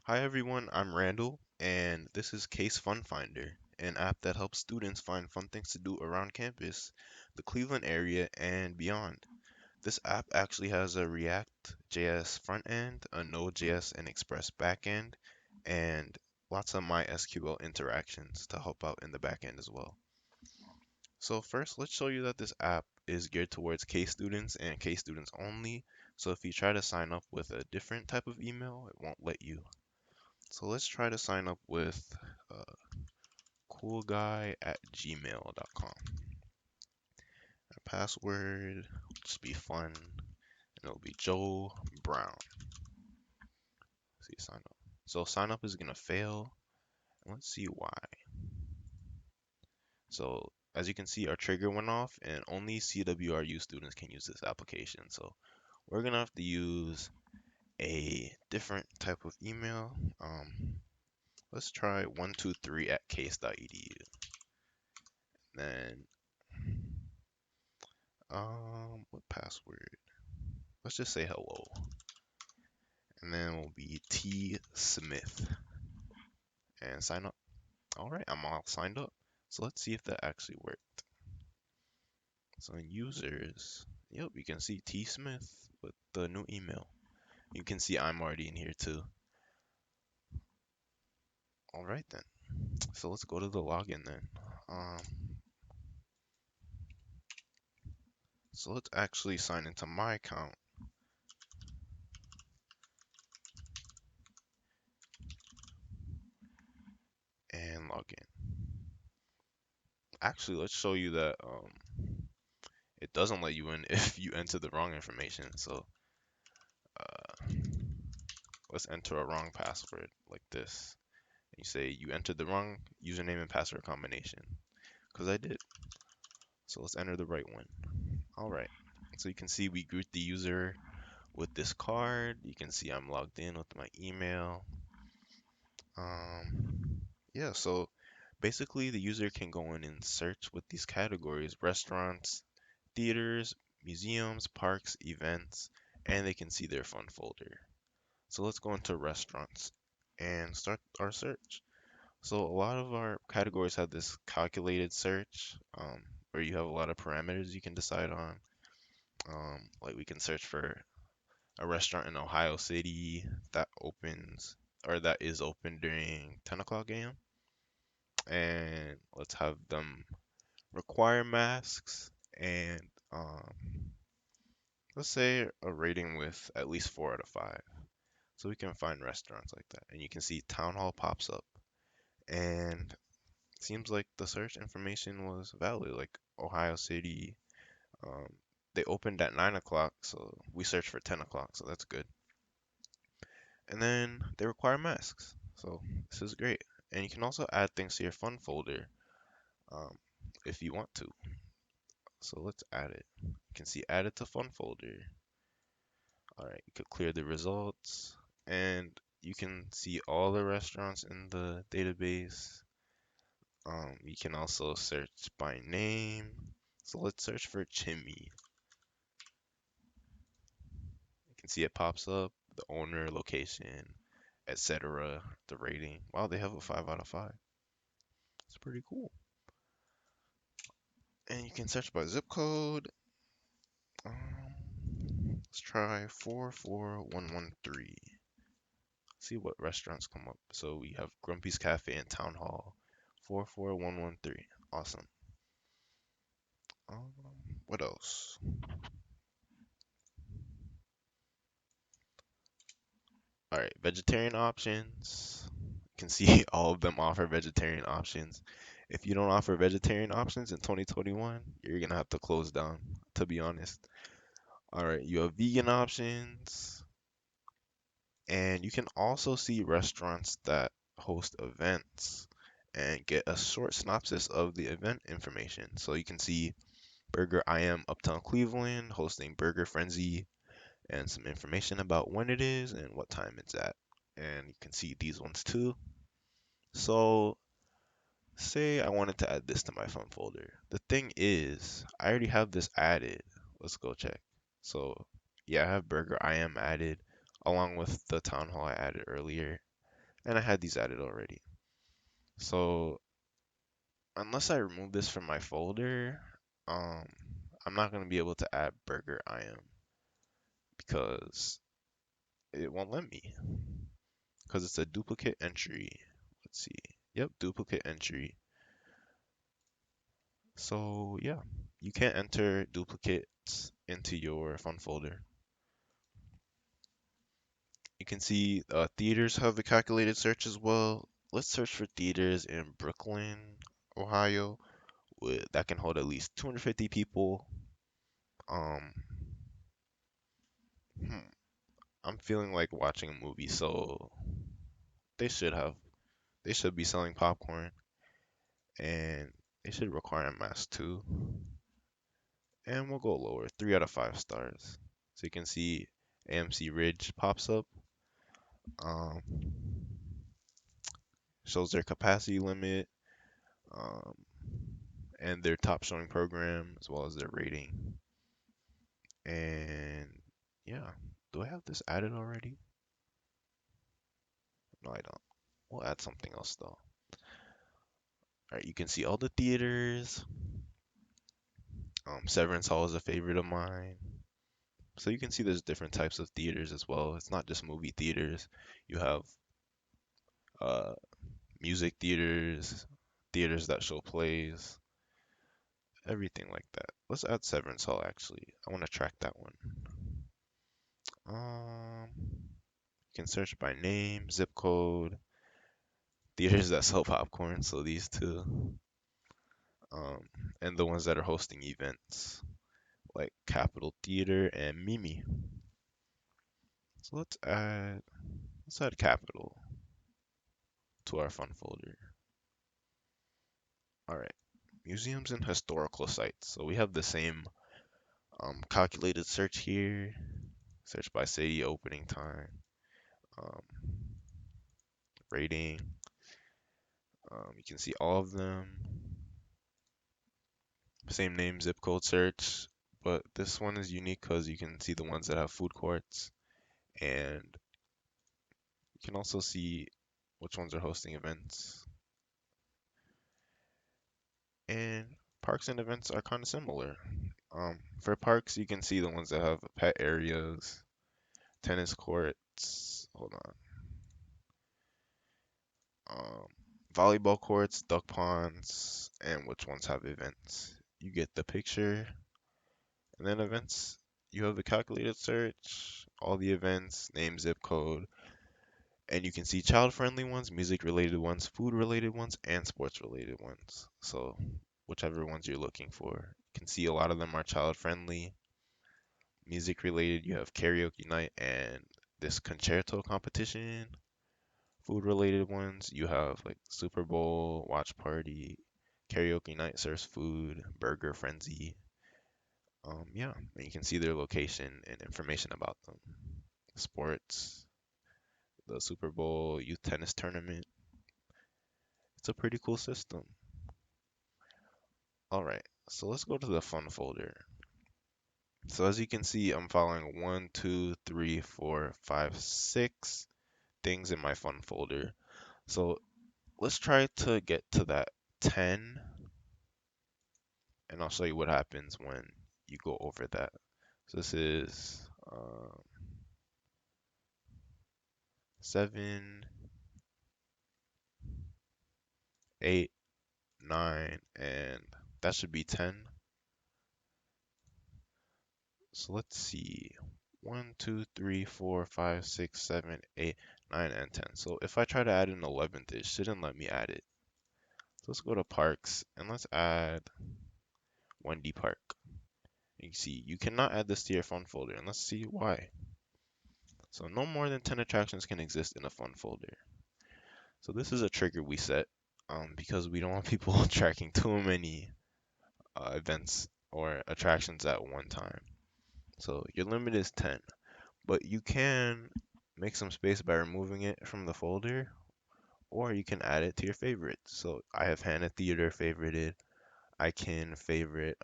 Hi everyone, I'm Randall, and this is Case Fun Finder, an app that helps students find fun things to do around campus, the Cleveland area, and beyond. This app actually has a React.js front end, a Node.js and Express backend, and lots of MySQL interactions to help out in the backend as well. So first, let's show you that this app is geared towards Case students and Case students only. So if you try to sign up with a different type of email, it won't let you. So let's try to sign up with uh, coolguy@gmail.com. Our password will just be fun, and it'll be Joe Brown. See, sign up. So sign up is gonna fail, and let's see why. So as you can see, our trigger went off, and only CWRU students can use this application. So we're gonna have to use a different type of email. Let's try 123@case.edu. Then what password? Let's just say hello. And then we'll be T Smith and sign up. All right, I'm all signed up. So let's see if that actually worked. So in users, yep, you can see T Smith with the new email. You can see I'm already in here too. All right then. So let's go to the login then. Um, so let's actually sign into my account and log in. Actually, let's show you that it doesn't let you in if you enter the wrong information. So uh, let's enter a wrong password like this. You say you entered the wrong username and password combination, because I did. So let's enter the right one. All right. So you can see we greet the user with this card. You can see I'm logged in with my email. Yeah, so basically the user can go in and search with these categories: restaurants, theaters, museums, parks, events, and they can see their fun folder. So let's go into restaurants and start our search. So a lot of our categories have this calculated search, where you have a lot of parameters you can decide on. Like we can search for a restaurant in Ohio City that opens or that is open during 10 o'clock a.m. And let's have them require masks and let's say a rating with at least 4 out of 5. So we can find restaurants like that. And you can see Town Hall pops up. And seems like the search information was valid. Like Ohio City, um, they opened at 9 o'clock, so we searched for 10 o'clock, so that's good. And then they require masks, so this is great. And you can also add things to your fun folder um, if you want to. So let's add it. You can see add it to fun folder. All right, you could clear the results, and you can see all the restaurants in the database. You can also search by name. So let's search for Chimmy. You can see it pops up, the owner, location, etc., the rating. Wow, they have a 5 out of 5. It's pretty cool. And you can search by zip code. Let's try 44113. See what restaurants come up. So we have Grumpy's Cafe and Town Hall. 44113. Awesome. Um, what else? All right, vegetarian options. You can see all of them offer vegetarian options. If you don't offer vegetarian options in 2021, you're gonna have to close down, to be honest. All right, you have vegan options, and you can also see restaurants that host events and get a short synopsis of the event information. So you can see Burger I Am Uptown Cleveland hosting Burger Frenzy and some information about when it is and what time it's at. And you can see these ones too. So say I wanted to add this to my fun folder. The thing is, I already have this added. Let's go check. So yeah, I have Burger I Am added along with the Town Hall I added earlier. and I had these added already. So unless I remove this from my folder, um, I'm not gonna be able to add burger IM because it won't let me because it's a duplicate entry. Let's see. Yep, duplicate entry. So yeah, you can't enter duplicates into your fun folder. You can see theaters have a calculated search as well. Let's search for theaters in Brooklyn, Ohio, that can hold at least 250 people. Um, hmm, I'm feeling like watching a movie, so they should have, they should be selling popcorn, and they should require a mask too. And we'll go lower, 3 out of 5 stars. So you can see AMC Ridge pops up. Um, shows their capacity limit, um, and their top showing program as well as their rating. And yeah, do I have this added already? No, I don't. We'll add something else though. All right, you can see all the theaters. Severance Hall is a favorite of mine. So you can see there's different types of theaters as well. It's not just movie theaters. You have uh, music theaters, theaters that show plays, everything like that. Let's add Severance Hall actually. I want to track that one. You can search by name, zip code, theaters that sell popcorn, so these two, um, and the ones that are hosting events like Capitol Theater and Mimi. So let's add Capitol to our fun folder. All right, museums and historical sites. So we have the same calculated search here. Search by city, opening time, um, rating. You can see all of them. Same name, zip code search, but this one is unique because you can see the ones that have food courts, and you can also see which ones are hosting events. And parks and events are kind of similar. For parks, you can see the ones that have pet areas, tennis courts, hold on, volleyball courts, duck ponds, and which ones have events. You get the picture. And then events, you have the calculated search, all the events, name, zip code, and you can see child-friendly ones, music-related ones, food-related ones, and sports-related ones. So whichever ones you're looking for. You can see a lot of them are child-friendly. Music-related, you have karaoke night and this concerto competition. Food-related ones, you have like Super Bowl, watch party, karaoke night serves food, burger frenzy. Yeah, and you can see their location and information about them. Sports, the Super Bowl, youth tennis tournament. It's a pretty cool system. All right, so let's go to the fun folder. So as you can see, I'm following 1, 2, 3, 4, 5, 6 things in my fun folder. So let's try to get to that 10, and I'll show you what happens when you go over that. So this is 7, 8, 9, and that should be 10. So let's see. 1, 2, 3, 4, 5, 6, 7, 8, 9, and 10. So if I try to add an 11th, it shouldn't let me add it. So let's go to parks and let's add Wendy Park. You see, you cannot add this to your fun folder, and let's see why. So no more than 10 attractions can exist in a fun folder. So this is a trigger we set because we don't want people tracking too many events or attractions at one time. So your limit is 10, but you can make some space by removing it from the folder, or you can add it to your favorites. So I have Hannah Theater favorited. I can favorite,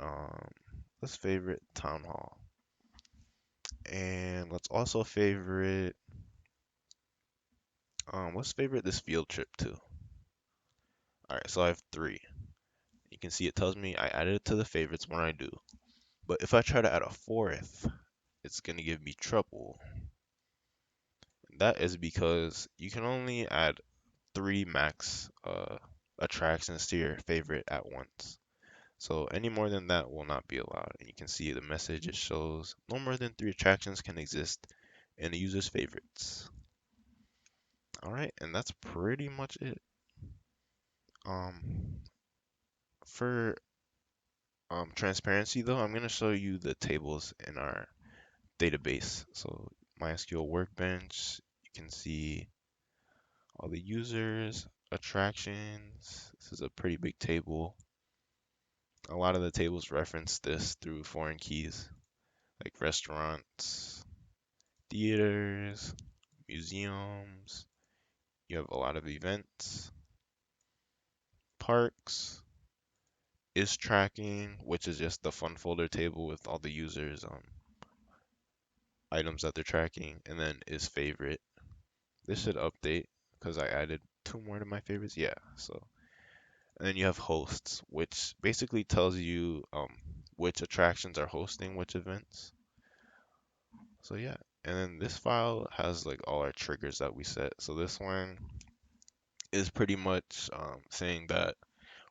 let's favorite Town Hall. And let's also favorite Let's favorite this field trip to. Alright, so I have three. You can see it tells me I added it to the favorites when I do. But if I try to add a fourth, it's gonna give me trouble. That is because you can only add three max attractions to your favorite at once. So any more than that will not be allowed. And you can see the message it shows no more than three attractions can exist in a user's favorites. Alright, and that's pretty much it. Um, for transparency though, I'm gonna show you the tables in our database. So Mysql Workbench, you can see all the users, attractions. This is a pretty big table. A lot of the tables reference this through foreign keys, like restaurants, theaters, museums. You have a lot of events, parks, is tracking, which is just the fun folder table with all the users items that they're tracking, and then is favorite. This should update because I added two more to my favorites. Yeah, so and then you have hosts, which basically tells you which attractions are hosting which events. So yeah, and then this file has like all our triggers that we set. So this one is pretty much saying that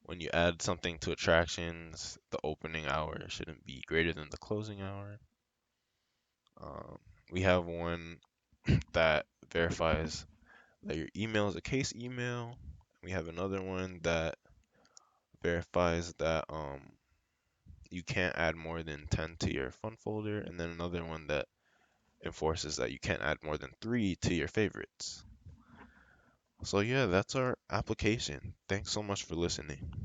when you add something to attractions, the opening hour shouldn't be greater than the closing hour. Um, we have one that verifies that your email is a case email. We have another one that verifies that you can't add more than 10 to your fun folder, and then another one that enforces that you can't add more than 3 to your favorites. So yeah, that's our application. Thanks so much for listening.